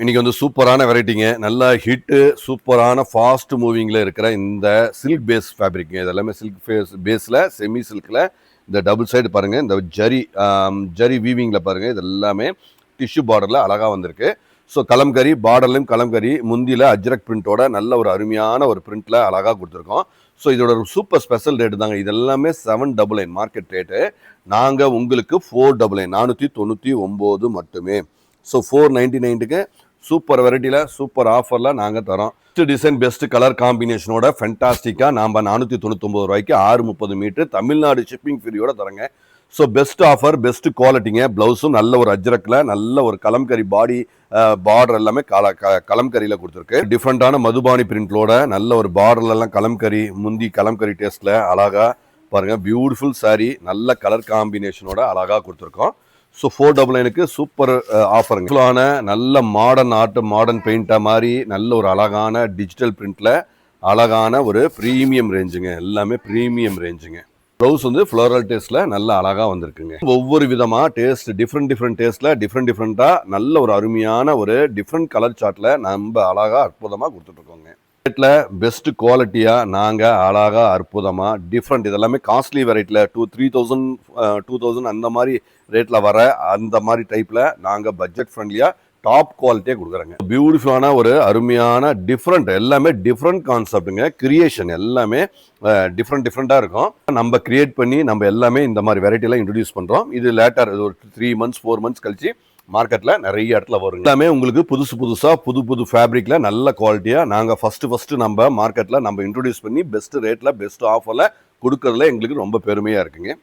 இன்னைக்கு வந்து சூப்பரான வெரைட்டிங்க. நல்லா ஹிட்டு, சூப்பரான ஃபாஸ்ட் மூவிங்ல இருக்கிற இந்த சில்க் பேஸ் ஃபேப்ரிக்ங்க. இது எல்லாமே சில்க் பேஸ்ல செமி சில்க்ல இந்த டபுள் சைடு பாருங்க. இந்த ஜரி வீவிங்ல பாருங்க. இது எல்லாமே டிஷ்யூ பார்டர்ல அழகா வந்திருக்கு. ஸோ கலம்கரி பார்டர்லையும் கலம்கரி முந்தியில அஜ்ரக் பிரிண்டோட நல்ல ஒரு அருமையான ஒரு பிரிண்ட்ல அழகா கொடுத்துருக்கோம். ஸோ இதோட ஒரு சூப்பர் ஸ்பெஷல் ரேட்டு தாங்க. இது எல்லாமே 799 மார்க்கெட் ரேட்டு. நாங்கள் உங்களுக்கு 499 499 மட்டுமே. ஸோ 499க்கு சூப்பர் வெரைட்டியில் சூப்பர் ஆஃபரில் நாங்கள் தரோம். பெஸ்ட் டிசைன் பெஸ்ட் கலர் காம்பினேஷனோட ஃபென்டாஸ்டிக்காக நாம் 499 ரூபாய்க்கு 630 மீட்டர் தமிழ்நாடு ஷிப்பிங் ஃப்ரீயோட தரங்க. ஸோ பெஸ்ட் ஆஃபர் பெஸ்ட் குவாலிட்டிங்க. ப்ளவுஸும் நல்ல ஒரு அஜ்ரக்கில் நல்ல ஒரு கலம்கரி பாடி பார்டர் எல்லாமே கலம்கரியில் கொடுத்துருக்கு. டிஃப்ரெண்டான மதுபானி பிரிண்டோட நல்ல ஒரு பார்டர்லாம் கலம்கரி முந்தி கலம்கரி டேஸ்ட்ல அழகா பாருங்க. பியூட்டிஃபுல் சாரி நல்ல கலர் காம்பினேஷனோட அழகா கொடுத்துருக்கோம். ஸோ 499க்கு சூப்பர் ஆஃபருங்க. நல்ல மாடர்ன் ஆர்ட் மாடர்ன் பெயிண்டா மாதிரி நல்ல ஒரு அழகான டிஜிட்டல் பிரிண்ட்ல அழகான ஒரு ப்ரீமியம் ரேஞ்சுங்க. எல்லாமே ப்ரீமியம் ரேஞ்சுங்க. ப்ளவுஸ் வந்து ஃப்ளோரல் டேஸ்ட்ல நல்ல அழகா வந்திருக்குங்க. ஒவ்வொரு விதமா டேஸ்ட் டிஃப்ரெண்ட் டேஸ்ட்ல டிஃப்ரெண்டா நல்ல ஒரு அருமையான ஒரு டிஃப்ரெண்ட் கலர் சார்ட்ல நம்ம அழகா அற்புதமா கொடுத்துட்டு இருக்கோங்க. ரேட்ல பெஸ்ட் குவாலிட்டியா நாங்க அழகா அற்புதமா டிஃப்ரெண்ட் இதெல்லாமே காஸ்ட்லி வெரைட்டில 2000 அந்த மாதிரி ரேட்ல வர அந்த மாதிரி டைப்ல நாங்க பட்ஜெட் ஃப்ரெண்ட்லியா டாப் குவாலிட்டியா கொடுக்குறோங்க. பியூட்டிஃபுல்லான ஒரு அருமையான டிஃப்ரெண்ட் எல்லாமே டிஃப்ரெண்ட் கான்செப்டுங்க. கிரியேஷன் எல்லாமே டிஃப்ரெண்டா இருக்கும். நம்ம கிரியேட் பண்ணி நம்ம எல்லாமே இந்த மாதிரி வெரைட்டிலாம் இன்ட்ரடியூஸ் பண்றோம். இது லேட்டர் ஒரு 3 months 4 months கழிச்சு மார்க்கெட்ல நிறைய இடத்துல வரும். எல்லாமே உங்களுக்கு புதுசா புது ஃபேப்ரிக்ல நல்ல குவாலிட்டியா நாங்க ஃபர்ஸ்ட் நம்ம மார்க்கெட்ல நம்ம இன்ட்ரோடியூஸ் பண்ணி பெஸ்ட் ரேட்ல பெஸ்ட் ஆஃபர்ல கொடுக்கறதுல எங்களுக்கு ரொம்ப பெருமையா இருக்குங்க.